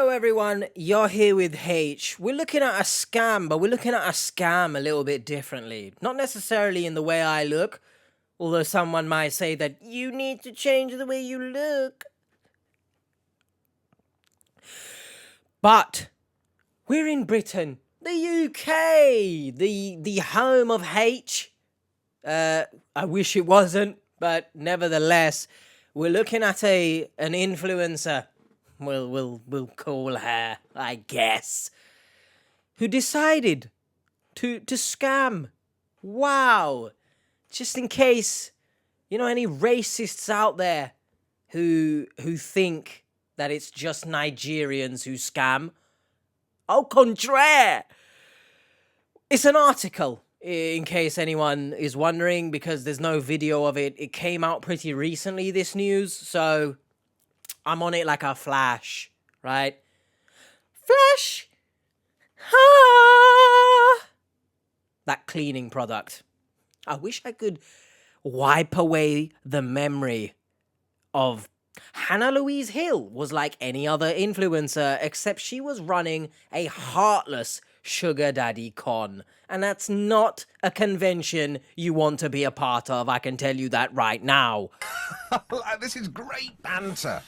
Hello everyone, you're here with H. We're looking at a scam, but we're looking at a scam a little bit differently. Not necessarily in the way I look, although someone might say that you need to change the way you look. But we're in Britain, the UK, the home of H. I wish it wasn't, but nevertheless, we're looking at an influencer. We'll call her, I guess, who decided to scam. Wow. Just in case, any racists out there who think that it's just Nigerians who scam. Au contraire. It's an article, in case anyone is wondering, because there's no video of it. It came out pretty recently, this news, so I'm on it like a flash, right? Flash! Ha! That cleaning product. I wish I could wipe away the memory of Hannah Louise Hill was like any other influencer, except she was running a heartless sugar daddy con. And that's not a convention you want to be a part of, I can tell you that right now. This is great banter.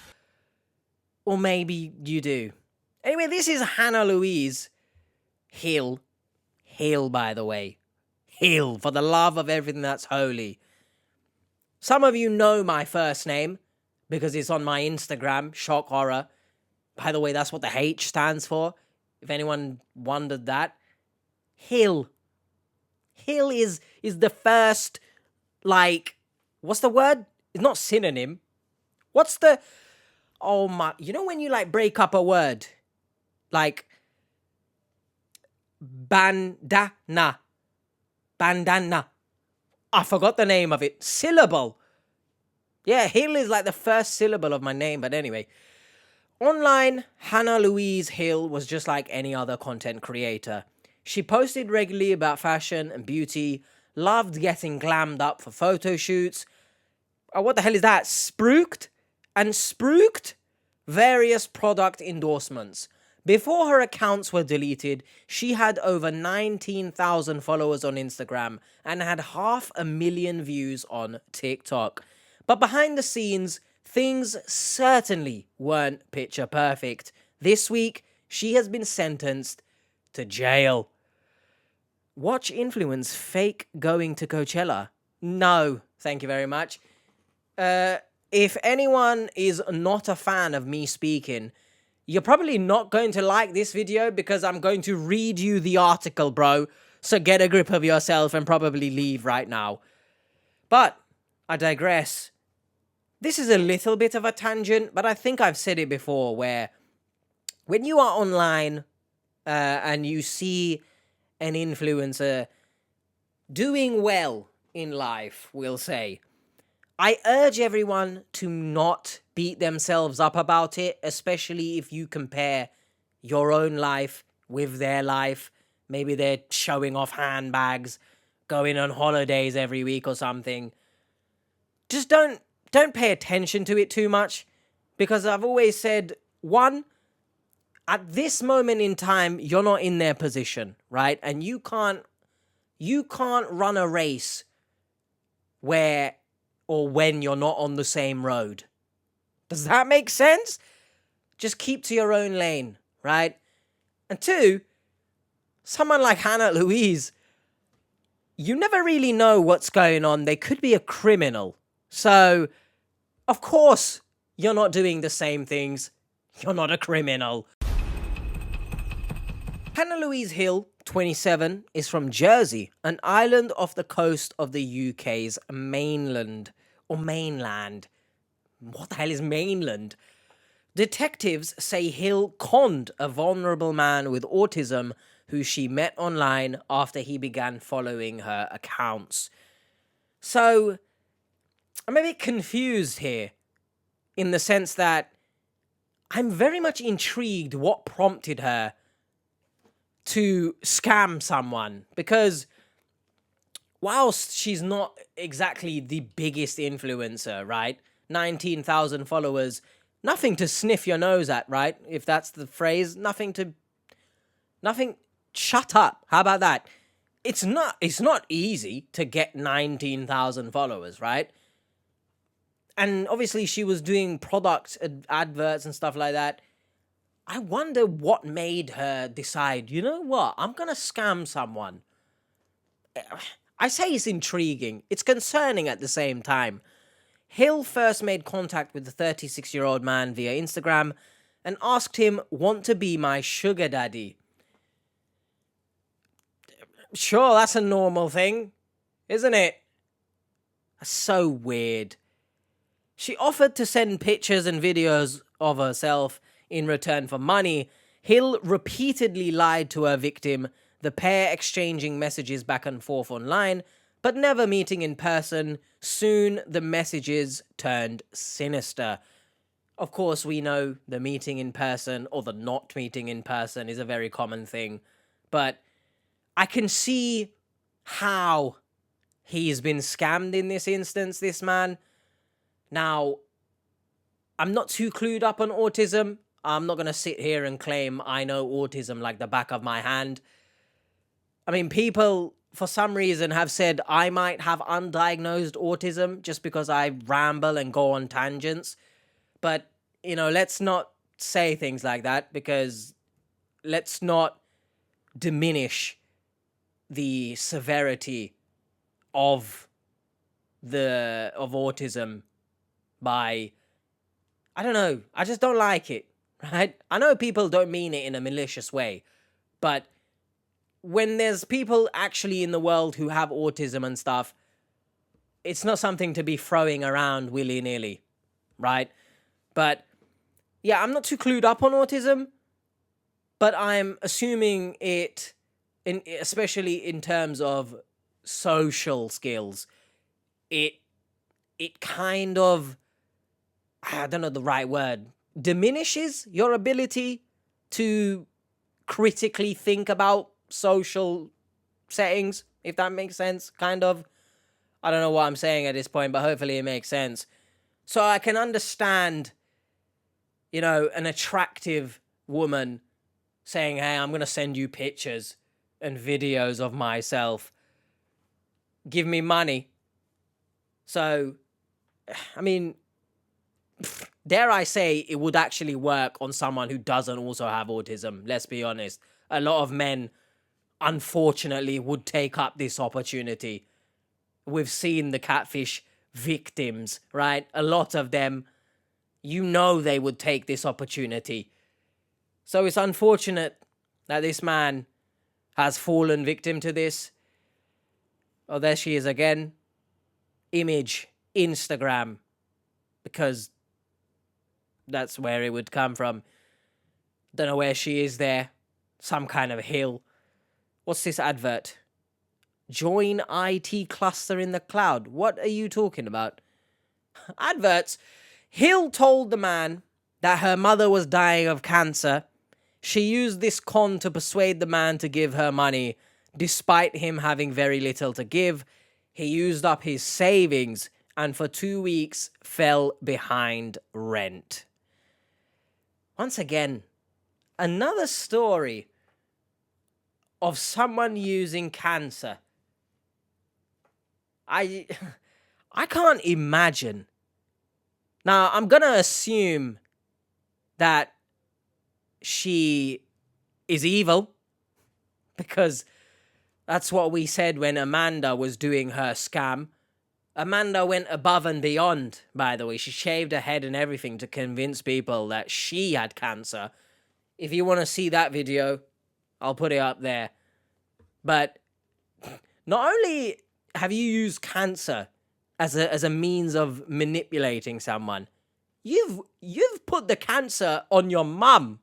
Or maybe you do. Anyway, this is Hannah Louise Hill. Hill, by the way. Hill, for the love of everything that's holy. Some of you know my first name because it's on my Instagram, Shock Horror. By the way, that's what the H stands for, if anyone wondered that. Hill. Hill is the first, what's the word? It's not synonym. What's the... Oh my, when you break up a word, bandana. I forgot the name of it. Syllable. Yeah, Hill is the first syllable of my name, but anyway. Online, Hannah Louise Hill was just like any other content creator. She posted regularly about fashion and beauty, loved getting glammed up for photo shoots. Oh, what the hell is that? Spruiked? And spruiked various product endorsements. Before her accounts were deleted, she had over 19,000 followers on Instagram and had 500,000 views on TikTok. But behind the scenes, things certainly weren't picture perfect. This week, she has been sentenced to jail. Watch influence fake going to Coachella? No, thank you very much. If anyone is not a fan of me speaking, you're probably not going to like this video because I'm going to read you the article, bro. So get a grip of yourself and probably leave right now. But I digress. This is a little bit of a tangent, but I think I've said it before, where when you are online and you see an influencer doing well in life, we'll say, I urge everyone to not beat themselves up about it, especially if you compare your own life with their life. Maybe they're showing off handbags, going on holidays every week or something. Just don't pay attention to it too much, because I've always said, one, at this moment in time, you're not in their position, right? And you can't run a race where or when you're not on the same road. Does that make sense? Just keep to your own lane, right? And two, someone like Hannah Louise, you never really know what's going on. They could be a criminal. So, of course, you're not doing the same things. You're not a criminal. Hannah Louise Hill, 27, is from Jersey, an island off the coast of the UK's mainland. Or mainland. What the hell is mainland? Detectives say Hill conned a vulnerable man with autism who she met online after he began following her accounts. So, I'm a bit confused here, in the sense that I'm very much intrigued what prompted her to scam someone, because whilst she's not exactly the biggest influencer, right? 19,000 followers, nothing to sniff your nose at, right? If that's the phrase, nothing, shut up. How about that? It's not easy to get 19,000 followers, right? And obviously she was doing product adverts and stuff like that. I wonder what made her decide, you know what, I'm gonna scam someone. I say it's intriguing. It's concerning at the same time. Hill first made contact with the 36-year-old man via Instagram and asked him, "Want to be my sugar daddy?" Sure, that's a normal thing, isn't it? That's so weird. She offered to send pictures and videos of herself in return for money. Hill repeatedly lied to her victim, the pair exchanging messages back and forth online, but never meeting in person. Soon, the messages turned sinister. Of course, we know the meeting in person or the not meeting in person is a very common thing, but I can see how he's been scammed in this instance, this man. Now, I'm not too clued up on autism. I'm not going to sit here and claim I know autism like the back of my hand. I mean, people, for some reason, have said I might have undiagnosed autism just because I ramble and go on tangents. But, let's not say things like that, because let's not diminish the severity of autism by, I don't know, I just don't like it, right? I know people don't mean it in a malicious way, but when there's people actually in the world who have autism and stuff, it's not something to be throwing around willy-nilly, right? But yeah, I'm not too clued up on autism, but I'm assuming it, especially in terms of social skills, it kind of, I don't know the right word, diminishes your ability to critically think about social settings, if that makes sense, kind of. I don't know what I'm saying at this point, but hopefully it makes sense. So I can understand, an attractive woman saying, "Hey, I'm going to send you pictures and videos of myself. Give me money." So, I mean, dare I say it would actually work on someone who doesn't also have autism. Let's be honest. A lot of men, unfortunately, would take up this opportunity. We've seen the catfish victims, right? A lot of them, they would take this opportunity. So it's unfortunate that this man has fallen victim to this. Oh, there she is again. Image, Instagram, because that's where it would come from. Don't know where she is there. Some kind of hill. What's this advert? Join IT cluster in the cloud. What are you talking about? Adverts. Hill told the man that her mother was dying of cancer. She used this con to persuade the man to give her money. Despite him having very little to give, he used up his savings and for 2 weeks fell behind rent. Once again, another story of someone using cancer. I can't imagine. Now, I'm going to assume that she is evil, because that's what we said when Amanda was doing her scam. Amanda went above and beyond, by the way. She shaved her head and everything to convince people that she had cancer. If you want to see that video, I'll put it up there. But not only have you used cancer as a means of manipulating someone, you've put the cancer on your mum.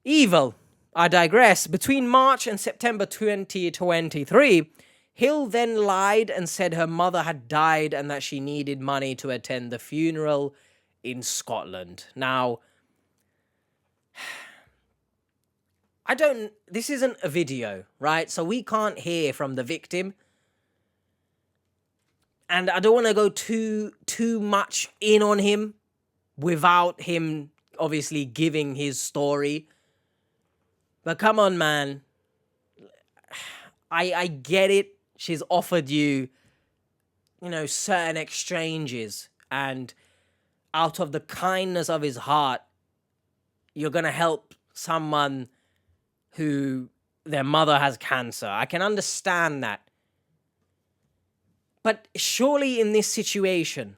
Evil. I digress. Between March and September 2023, Hill then lied and said her mother had died and that she needed money to attend the funeral in Scotland. Now, this isn't a video, right? So we can't hear from the victim. And I don't want to go too much in on him without him obviously giving his story. But come on, man. I get it. She's offered you, certain exchanges. And out of the kindness of his heart, you're going to help someone who their mother has cancer. I can understand that. But surely in this situation,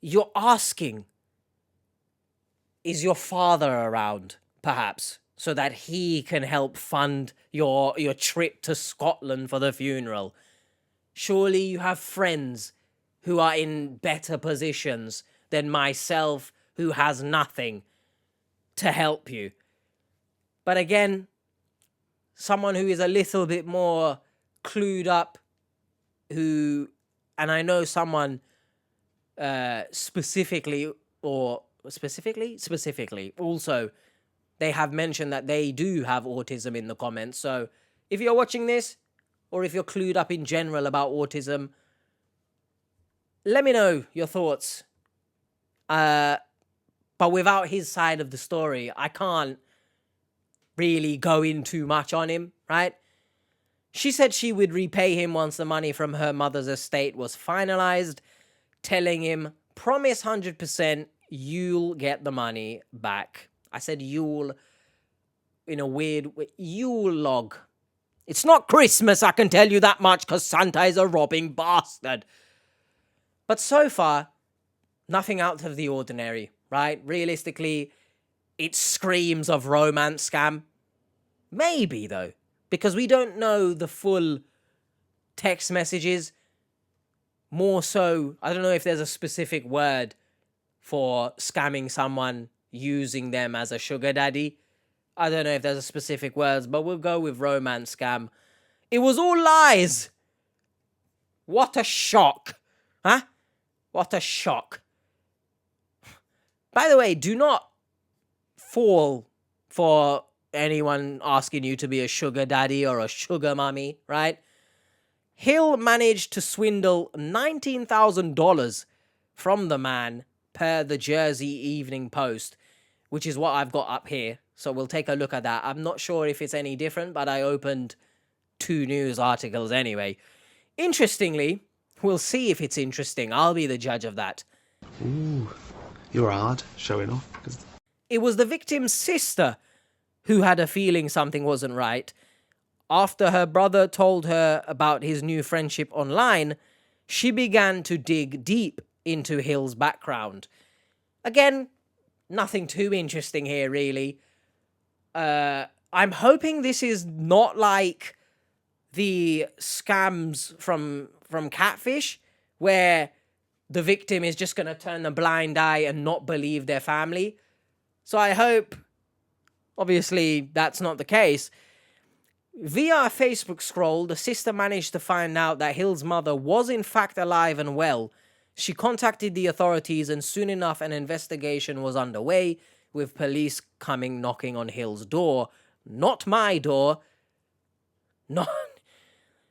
you're asking, is your father around, perhaps, so that he can help fund your trip to Scotland for the funeral? Surely you have friends who are in better positions than myself, who has nothing to help you. But again, someone who is a little bit more clued up, and I know someone specifically, also, they have mentioned that they do have autism in the comments. So if you're watching this, or if you're clued up in general about autism, let me know your thoughts. But without his side of the story, I can't really go in too much on him, right? She said she would repay him once the money from her mother's estate was finalized, telling him, promise 100% you'll get the money back. I said you'll in a weird way. Yule log. It's not Christmas, I can tell you that much, because Santa is a robbing bastard. But so far, nothing out of the ordinary, right? Realistically, it screams of romance scam. Maybe, though, because we don't know the full text messages. More so, I don't know if there's a specific word for scamming someone using them as a sugar daddy. I don't know if there's a specific words, but we'll go with romance scam. It was all lies. What a shock. Huh? What a shock. By the way, do not fall for anyone asking you to be a sugar daddy or a sugar mummy, right? Hill managed to swindle $19,000 from the man, per the Jersey Evening Post, which is what I've got up here. So we'll take a look at that. I'm not sure if it's any different, but I opened 2 news articles anyway. Interestingly, we'll see if it's interesting. I'll be the judge of that. Ooh, you're hard, showing off. It was the victim's sister who had a feeling something wasn't right. After her brother told her about his new friendship online, she began to dig deep into Hill's background. Again, nothing too interesting here, really. I'm hoping this is not like the scams from Catfish, where the victim is just going to turn a blind eye and not believe their family. So I hope, obviously, that's not the case. Via a Facebook scroll, the sister managed to find out that Hill's mother was in fact alive and well. She contacted the authorities, and soon enough an investigation was underway, with police coming knocking on Hill's door. Not my door. Not...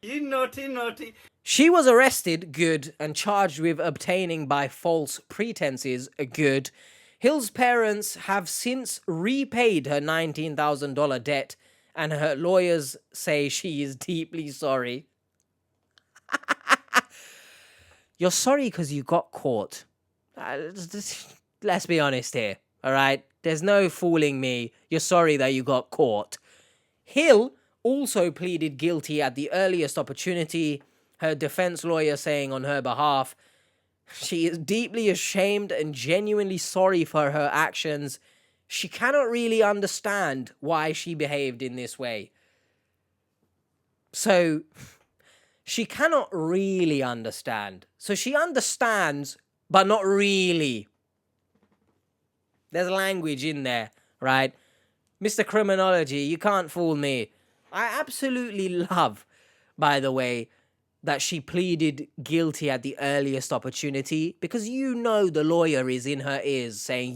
You naughty. She was arrested, good, and charged with obtaining by false pretenses, good. Hill's parents have since repaid her $19,000 debt, and her lawyers say she is deeply sorry. You're sorry because you got caught. Let's be honest here, all right? There's no fooling me. You're sorry that you got caught. Hill also pleaded guilty at the earliest opportunity, her defense lawyer saying on her behalf, she is deeply ashamed and genuinely sorry for her actions. She cannot really understand why she behaved in this way. So, she cannot really understand. So she understands, but not really. There's language in there, right? Mr. Criminology, you can't fool me. I absolutely love, by the way, that she pleaded guilty at the earliest opportunity, because you know the lawyer is in her ears saying,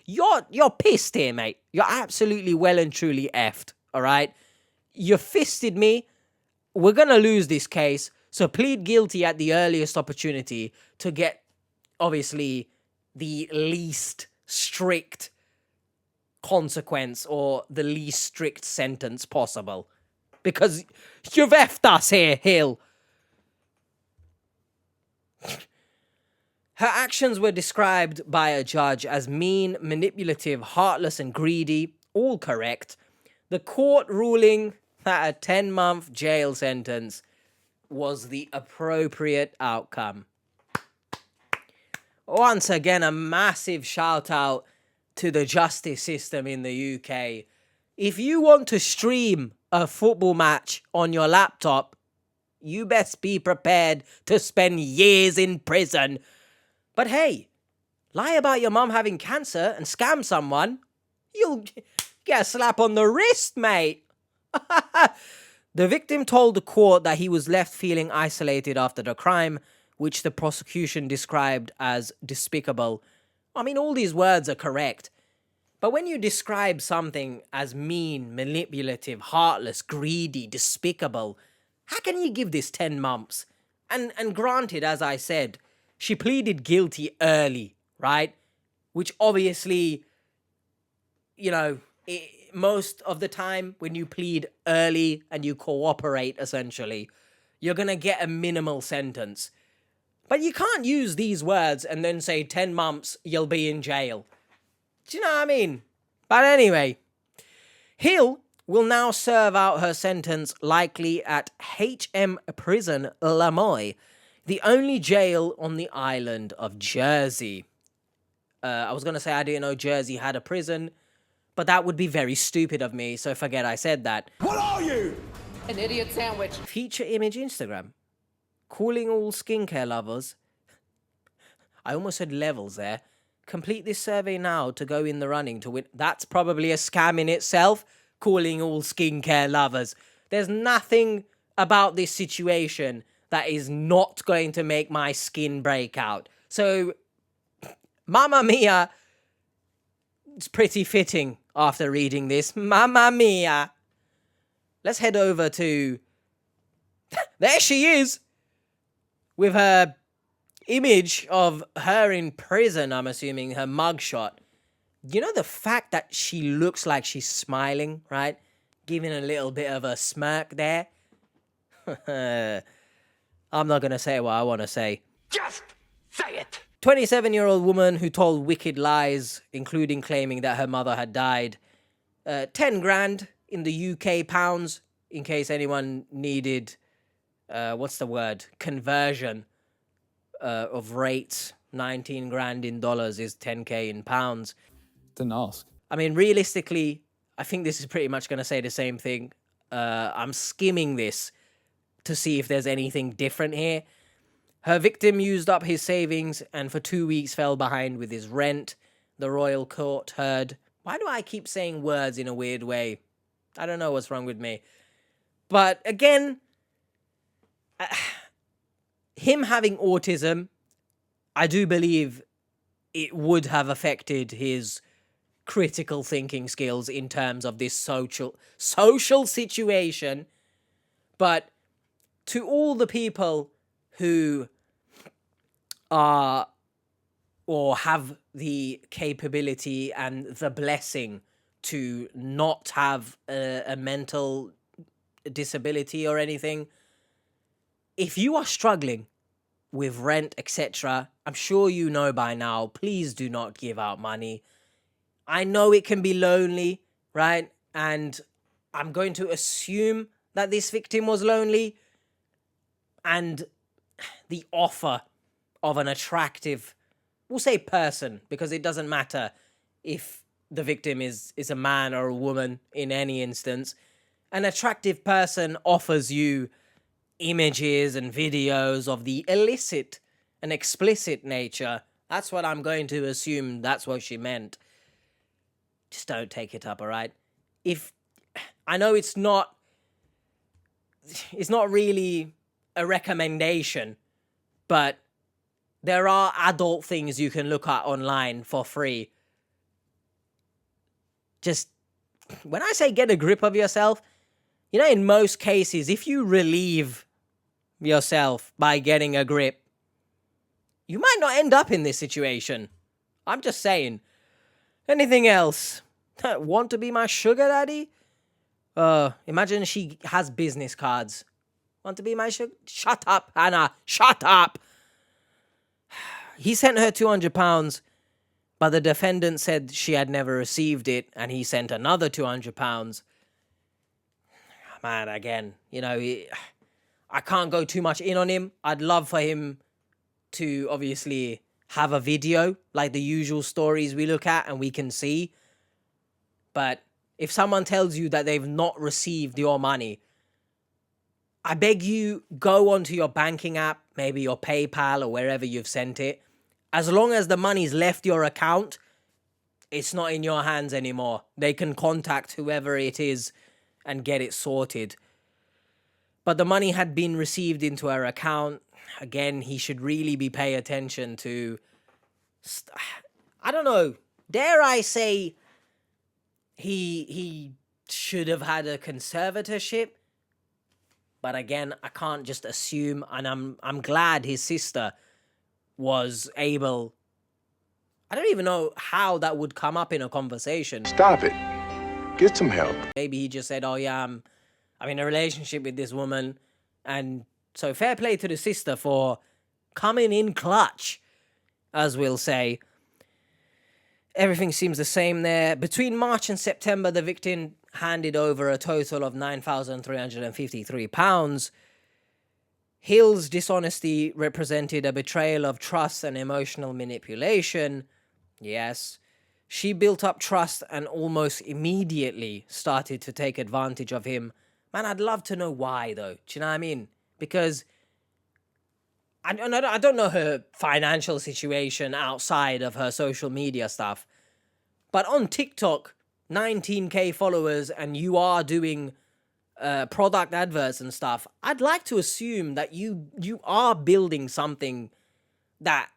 you're pissed here, mate. You're absolutely well and truly effed, all right? You fisted me. We're going to lose this case, So plead guilty at the earliest opportunity to get, obviously, the least strict consequence or the least strict sentence possible. Because you've effed us here, Hill. Her actions were described by a judge as mean, manipulative, heartless, and greedy. All correct. The court ruling that a 10-month jail sentence was the appropriate outcome. Once again, a massive shout out to the justice system in the UK. If you want to stream a football match on your laptop, you best be prepared to spend years in prison. But hey, lie about your mum having cancer and scam someone, you'll get a slap on the wrist, mate. The victim told the court that he was left feeling isolated after the crime, which the prosecution described as despicable. I mean, all these words are correct. But when you describe something as mean, manipulative, heartless, greedy, despicable, how can you give this 10 months? And granted, as I said, she pleaded guilty early, right? Which obviously, you know, most of the time when you plead early and you cooperate, essentially, you're going to get a minimal sentence. But you can't use these words and then say 10 months, you'll be in jail. Do you know what I mean? But anyway, Hill will now serve out her sentence likely at HM Prison Lamoille, the only jail on the island of Jersey. I was going to say I didn't know Jersey had a prison, but that would be very stupid of me, so forget I said that. What are you? An idiot sandwich. Feature image Instagram. Calling all skincare lovers. I almost said levels there. Complete this survey now to go in the running to win. That's probably a scam in itself. Calling all skincare lovers. There's nothing about this situation that is not going to make my skin break out. So, Mamma Mia, it's pretty fitting after reading this. Mamma Mia. Let's head over to... There she is! With her image of her in prison, I'm assuming, her mugshot. You know the fact that she looks like she's smiling, right? Giving a little bit of a smirk there. I'm not going to say what I want to say. Just say it. 27-year-old woman who told wicked lies, including claiming that her mother had died. 10 grand in the UK pounds, in case anyone needed, what's the word? Conversion of rates. 19 grand in dollars is 10k in pounds. Didn't ask. I mean, realistically, I think this is pretty much going to say the same thing. I'm skimming this to see if there's anything different here. Her victim used up his savings and for 2 weeks fell behind with his rent. The royal court heard. Why do I keep saying words in a weird way? I don't know what's wrong with me. But again, him having autism, I do believe it would have affected his critical thinking skills in terms of this social situation. But to all the people who are or have the capability and the blessing to not have a mental disability or anything, if you are struggling with rent, etc., I'm sure you know by now, please do not give out money. I know it can be lonely, right? And I'm going to assume that this victim was lonely. And the offer of an attractive, we'll say person, because it doesn't matter if the victim is a man or a woman in any instance. An attractive person offers you images and videos of the illicit and explicit nature. That's what I'm going to assume that's what she meant. Just don't take it up, all right? If I know it's not really a recommendation, but there are adult things you can look at online for free. Just, when I say get a grip of yourself, you know, in most cases, if you relieve yourself by getting a grip. You might not end up in this situation. I'm just saying. Anything else? Want to be my sugar daddy? Imagine she has business cards. Want to be my sugar? Shut up, Hannah. Shut up. He sent her £200, but the defendant said she had never received it, and he sent another £200. Man, again, I can't go too much in on him. I'd love for him to obviously have a video like the usual stories we look at and we can see. But if someone tells you that they've not received your money, I beg you, go onto your banking app, maybe your PayPal or wherever you've sent it. As long as the money's left your account, it's not in your hands anymore. They can contact whoever it is and get it sorted. But the money had been received into her account. Again, he should really be paying attention to... I don't know. Dare I say he should have had a conservatorship? But again, I can't just assume, and I'm glad his sister was able... I don't even know how that would come up in a conversation. Stop it. Get some help. Maybe he just said, oh yeah, I'm in a relationship with this woman. And so fair play to the sister for coming in clutch, as we'll say. Everything seems the same there. Between March and September, the victim handed over a total of £9,353. Hill's dishonesty represented a betrayal of trust and emotional manipulation. Yes. She built up trust and almost immediately started to take advantage of him. Man, I'd love to know why, though. Do you know what I mean? Because I don't know her financial situation outside of her social media stuff. But on TikTok, 19k followers, and you are doing product adverts and stuff, I'd like to assume that you are building something that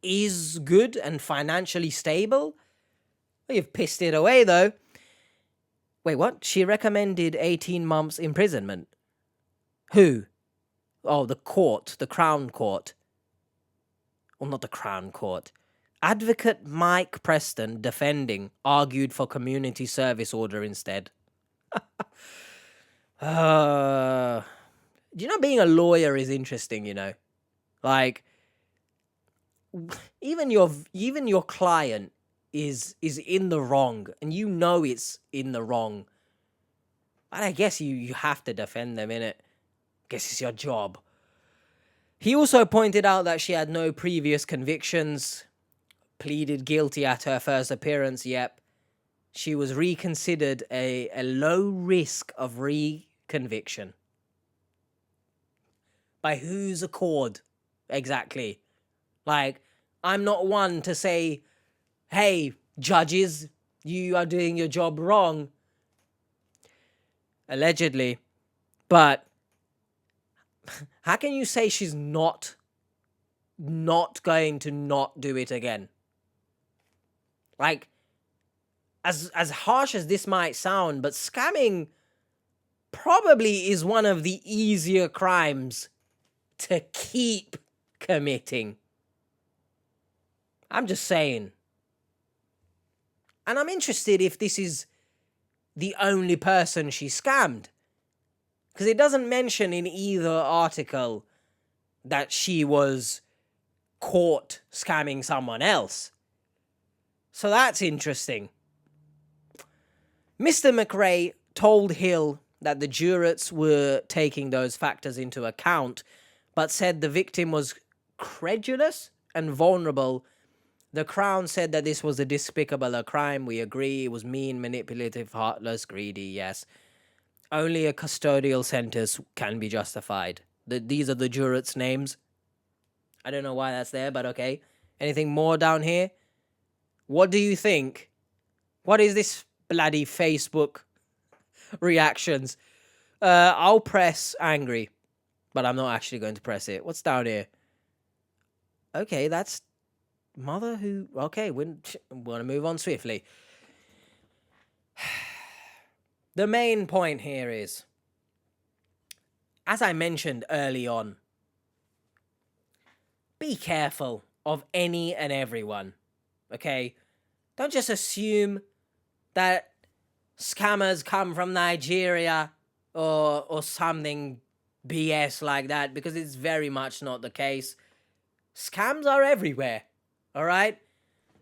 is good and financially stable. You've pissed it away, though. Wait, what? She recommended 18 months imprisonment. Who? Oh, the court, the Crown Court. Well, not the Crown Court. Advocate Mike Preston, defending, argued for community service order instead. Do you know being a lawyer is interesting, Like, even your client is in the wrong, and it's in the wrong. But I guess you have to defend them, innit? Guess it's your job. He also pointed out that she had no previous convictions, pleaded guilty at her first appearance. Yep. She was reconsidered a low risk of reconviction. By whose accord? Exactly. Like, I'm not one to say, hey, judges, you are doing your job wrong. Allegedly. But how can you say she's not going to not do it again? Like, as harsh as this might sound, but scamming probably is one of the easier crimes to keep committing. I'm just saying. And I'm interested if this is the only person she scammed. Because it doesn't mention in either article that she was caught scamming someone else. So that's interesting. Mr. McRae told Hill that the jurors were taking those factors into account, but said the victim was credulous and vulnerable. The Crown said that this was a despicable crime. We agree. It was mean, manipulative, heartless, greedy, yes. Only a custodial sentence can be justified. These are the jurors' names. I don't know why that's there, but okay. Anything more down here? What do you think? What is this bloody Facebook reactions? I'll press angry, but I'm not actually going to press it. What's down here? Okay, that's mother who... Okay, we want to move on swiftly. The main point here is, as I mentioned early on, be careful of any and everyone, okay? Don't just assume that scammers come from Nigeria or something BS like that, because it's very much not the case. Scams are everywhere, all right?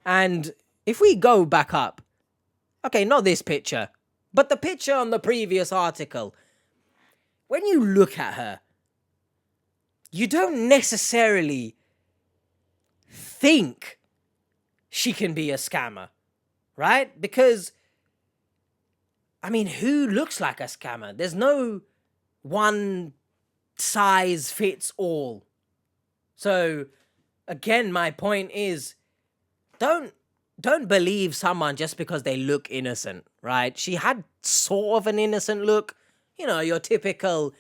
And if we go back up, okay, not this picture, but the picture on the previous article, when you look at her, you don't necessarily think she can be a scammer, right? Because, I mean, who looks like a scammer? There's no one size fits all. So, again, my point is, don't believe someone just because they look innocent, right? She had sort of an innocent look. You know, your typical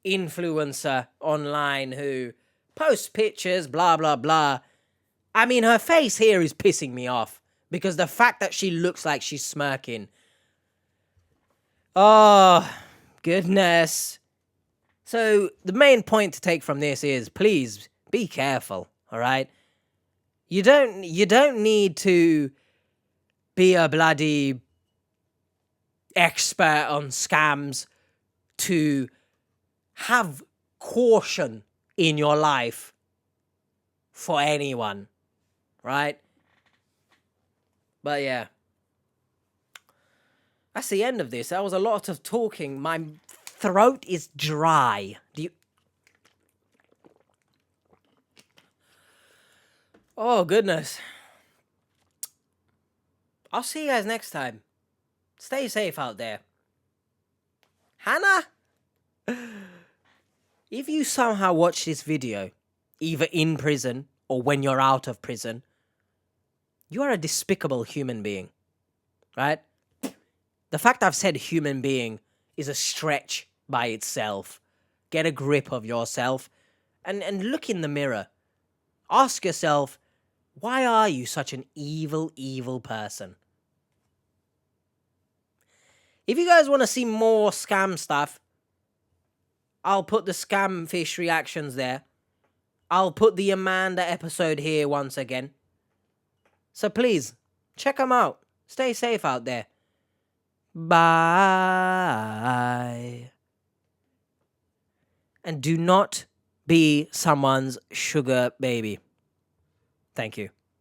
influencer online who posts pictures, blah, blah, blah. I mean, her face here is pissing me off because the fact that she looks like she's smirking. Oh, goodness. So the main point to take from this is, please be careful, all right? You don't need to be a bloody expert on scams to have caution in your life for anyone, right? But yeah, that's the end of this. That was a lot of talking. My throat is dry. Oh, goodness. I'll see you guys next time. Stay safe out there. Hannah? If you somehow watch this video, either in prison or when you're out of prison, you are a despicable human being, right? The fact I've said human being is a stretch by itself. Get a grip of yourself and look in the mirror. Ask yourself, why are you such an evil, evil person? If you guys want to see more scam stuff, I'll put the scam fish reactions there. I'll put the Amanda episode here once again. So please, check them out. Stay safe out there. Bye. And do not be someone's sugar baby. Thank you.